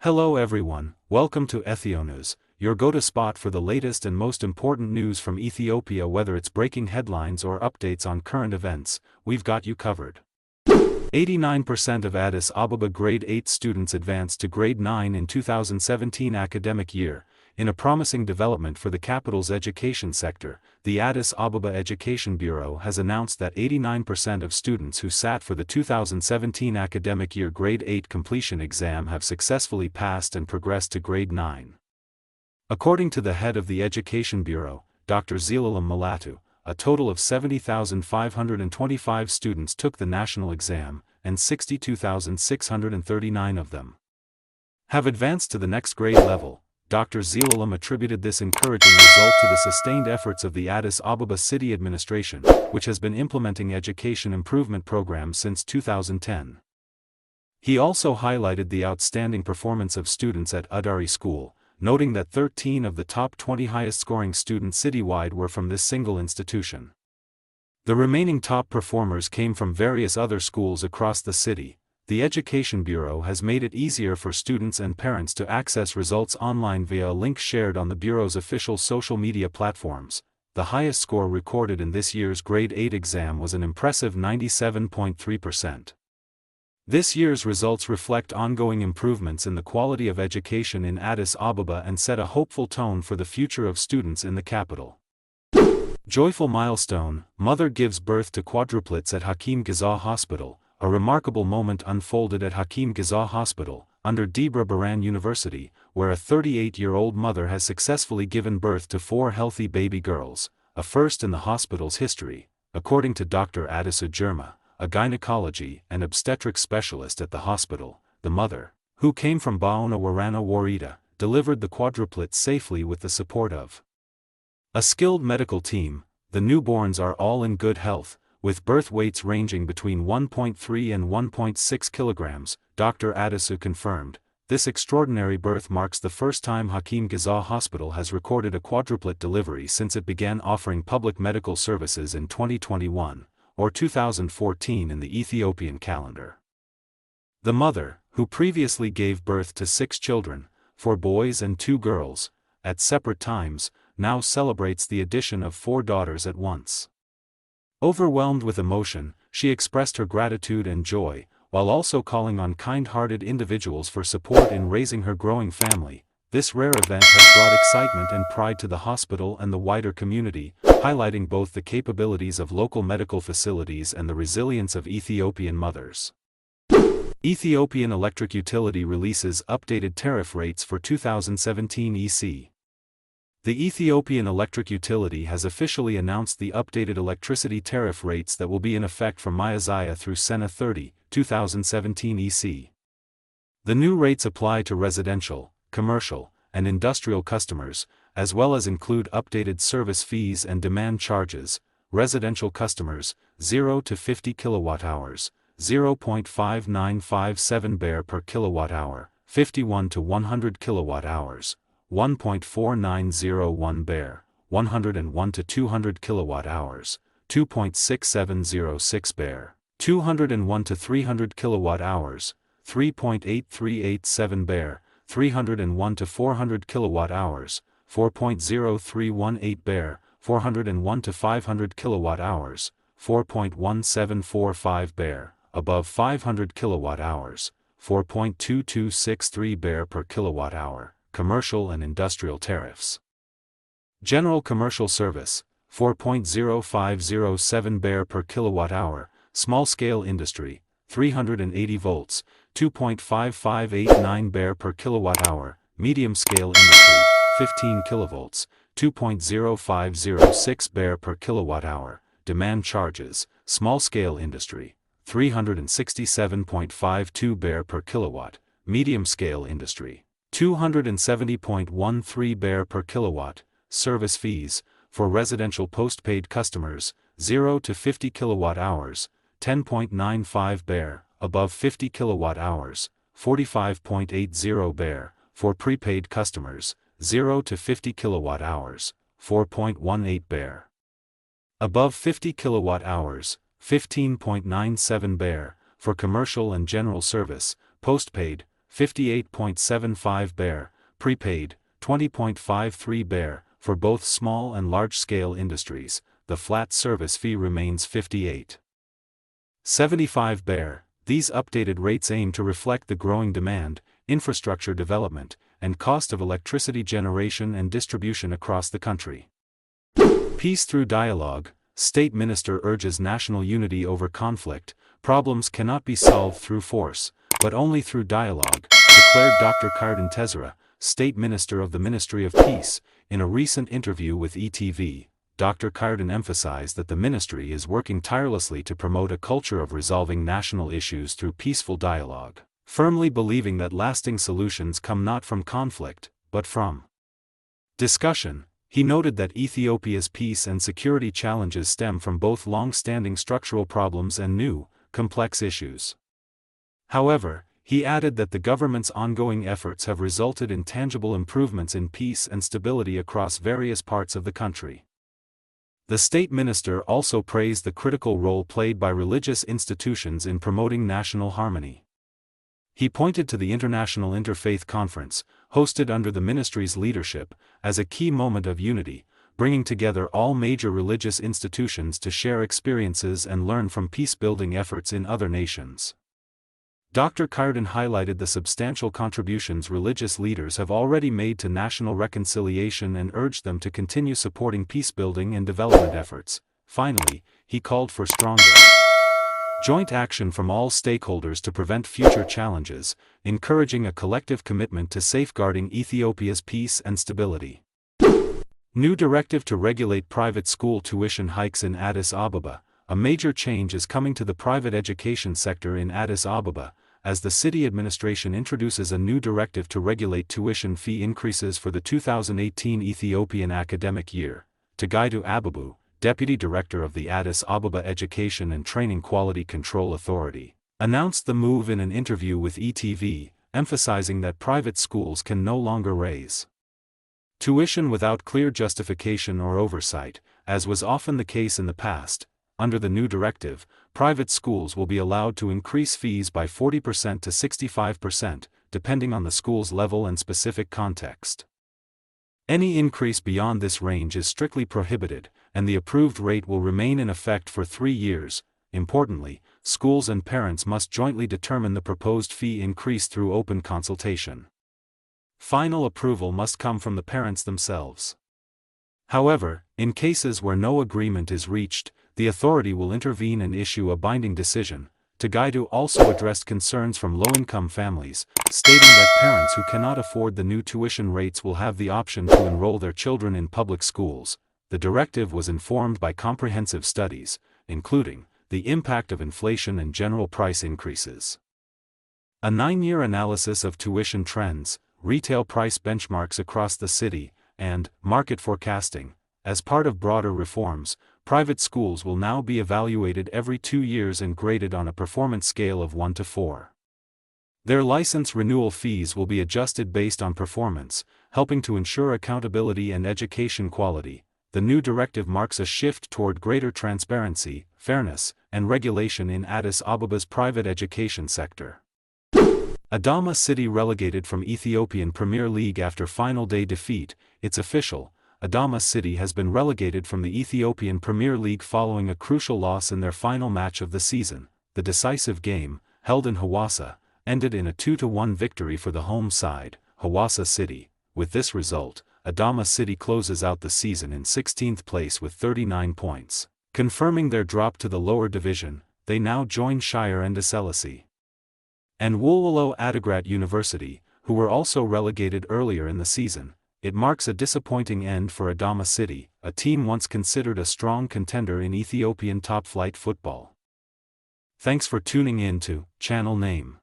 Hello everyone, welcome to Ethionews, your go-to spot for the latest and most important news from Ethiopia. Whether it's breaking headlines or updates on current events, we've got you covered. 89% of Addis Ababa Grade 8 students advanced to Grade 9 in 2017 academic year. In a promising development for the capital's education sector, the Addis Ababa Education Bureau has announced that 89% of students who sat for the 2017 academic year Grade 8 completion exam have successfully passed and progressed to Grade 9. According to the head of the Education Bureau, Dr. Zelalem Malatu, a total of 70,525 students took the national exam, and 62,639 of them have advanced to the next grade level. Dr. Zelalem attributed this encouraging result to the sustained efforts of the Addis Ababa City administration, which has been implementing education improvement programs since 2010. He also highlighted the outstanding performance of students at Udari School, noting that 13 of the top 20 highest-scoring students citywide were from this single institution. The remaining top performers came from various other schools across the city. The Education Bureau has made it easier for students and parents to access results online via a link shared on the Bureau's official social media platforms. The highest score recorded in this year's Grade 8 exam was an impressive 97.3%. This year's results reflect ongoing improvements in the quality of education in Addis Ababa and set a hopeful tone for the future of students in the capital. Joyful milestone: mother gives birth to quadruplets at Hakim Gizaw Hospital. A remarkable moment unfolded at Hakim Gizaw Hospital, under Debra Baran University, where a 38-year-old mother has successfully given birth to 4 healthy baby girls, a first in the hospital's history, according to Dr. Adisa Jerma, a gynecology and obstetric specialist at the hospital. The mother, who came from Baona Warana Warita, delivered the quadruplets safely with the support of a skilled medical team. The newborns are all in good health, with birth weights ranging between 1.3 and 1.6 kilograms, Dr. Adisu confirmed. This extraordinary birth marks the first time Hakim Gizaw Hospital has recorded a quadruplet delivery since it began offering public medical services in 2021, or 2014 in the Ethiopian calendar. The mother, who previously gave birth to 6 children, 4 boys and 2 girls, at separate times, now celebrates the addition of 4 daughters at once. Overwhelmed with emotion, she expressed her gratitude and joy, while also calling on kind-hearted individuals for support in raising her growing family. This rare event has brought excitement and pride to the hospital and the wider community, highlighting both the capabilities of local medical facilities and the resilience of Ethiopian mothers. Ethiopian Electric Utility releases updated tariff rates for 2017 EC. The Ethiopian Electric Utility has officially announced the updated electricity tariff rates that will be in effect from Miazaya through Sena 30, 2017 EC. The new rates apply to residential, commercial, and industrial customers, as well as include updated service fees and demand charges. Residential customers, 0 to 50 kWh, 0.5957 bar per kWh, 51 to 100 kWh. 1.4901 bar, 101 to 200 kWh, 2.6706 bar, 201 to 300 kWh, 3.8387 bar, 301 to 400 kWh, 4.0318 bar, 401 to 500 kWh, 4.1745 bar, above 500 kWh, 4.2263 bar per kWh. Commercial and industrial tariffs. General commercial service, 4.0507 bar per kWh, small-scale industry, 380 volts, 2.5589 bar per kWh, medium-scale industry, 15 kilovolts, 2.0506 bar per kWh, demand charges, small-scale industry, 367.52 bar per kilowatt, medium-scale industry, 270.13 bar per kilowatt, service fees, for residential postpaid customers, 0 to 50 kWh, 10.95 bar, above 50 kWh, 45.80 bar, for prepaid customers, 0 to 50 kWh, 4.18 bar. Above 50 kWh, 15.97 bar, for commercial and general service, postpaid, 58.75 BER, prepaid, 20.53 BER, for both small and large-scale industries. The flat service fee remains 58.75 BER. These updated rates aim to reflect the growing demand, infrastructure development, and cost of electricity generation and distribution across the country. Peace through dialogue. State Minister urges national unity over conflict. Problems cannot be solved through force, but only through dialogue, declared Dr. Kardin Tezera, State Minister of the Ministry of Peace. In a recent interview with ETV, Dr. Kardin emphasized that the ministry is working tirelessly to promote a culture of resolving national issues through peaceful dialogue, firmly believing that lasting solutions come not from conflict, but from discussion. He noted that Ethiopia's peace and security challenges stem from both long-standing structural problems and new, complex issues. However, he added that the government's ongoing efforts have resulted in tangible improvements in peace and stability across various parts of the country. The state minister also praised the critical role played by religious institutions in promoting national harmony. He pointed to the International Interfaith Conference, hosted under the ministry's leadership, as a key moment of unity, bringing together all major religious institutions to share experiences and learn from peace-building efforts in other nations. Dr. Kardin highlighted the substantial contributions religious leaders have already made to national reconciliation and urged them to continue supporting peace-building and development efforts. Finally, he called for stronger joint action from all stakeholders to prevent future challenges, encouraging a collective commitment to safeguarding Ethiopia's peace and stability. New directive to regulate private school tuition hikes in Addis Ababa. A major change is coming to the private education sector in Addis Ababa, as the city administration introduces a new directive to regulate tuition fee increases for the 2018 Ethiopian academic year. Gizaw Hospital, Deputy Director of the Addis Ababa Education and Training Quality Control Authority, announced the move in an interview with ETV, emphasizing that private schools can no longer raise tuition without clear justification or oversight, as was often the case in the past. Under the new directive, private schools will be allowed to increase fees by 40% to 65%, depending on the school's level and specific context. Any increase beyond this range is strictly prohibited, and the approved rate will remain in effect for 3 years. Importantly, schools and parents must jointly determine the proposed fee increase through open consultation. Final approval must come from the parents themselves. However, in cases where no agreement is reached, the authority will intervene and issue a binding decision. Gizaw also addressed concerns from low-income families, stating that parents who cannot afford the new tuition rates will have the option to enroll their children in public schools. The directive was informed by comprehensive studies, including the impact of inflation and general price increases, a 9-year analysis of tuition trends, retail price benchmarks across the city, and market forecasting. As part of broader reforms, private schools will now be evaluated every 2 years and graded on a performance scale of 1 to 4. Their license renewal fees will be adjusted based on performance, helping to ensure accountability and education quality. The new directive marks a shift toward greater transparency, fairness, and regulation in Addis Ababa's private education sector. Adama City relegated from Ethiopian Premier League after final day defeat. It's official. Adama City has been relegated from the Ethiopian Premier League following a crucial loss in their final match of the season. The decisive game, held in Hawassa, ended in a 2-1 victory for the home side, Hawassa City. With this result, Adama City closes out the season in 16th place with 39 points. Confirming their drop to the lower division, they now join Shire and Selassie and Wololo Adigrat University, who were also relegated earlier in the season. It marks a disappointing end for Adama City, a team once considered a strong contender in Ethiopian top-flight football. Thanks for tuning in to Channel Name.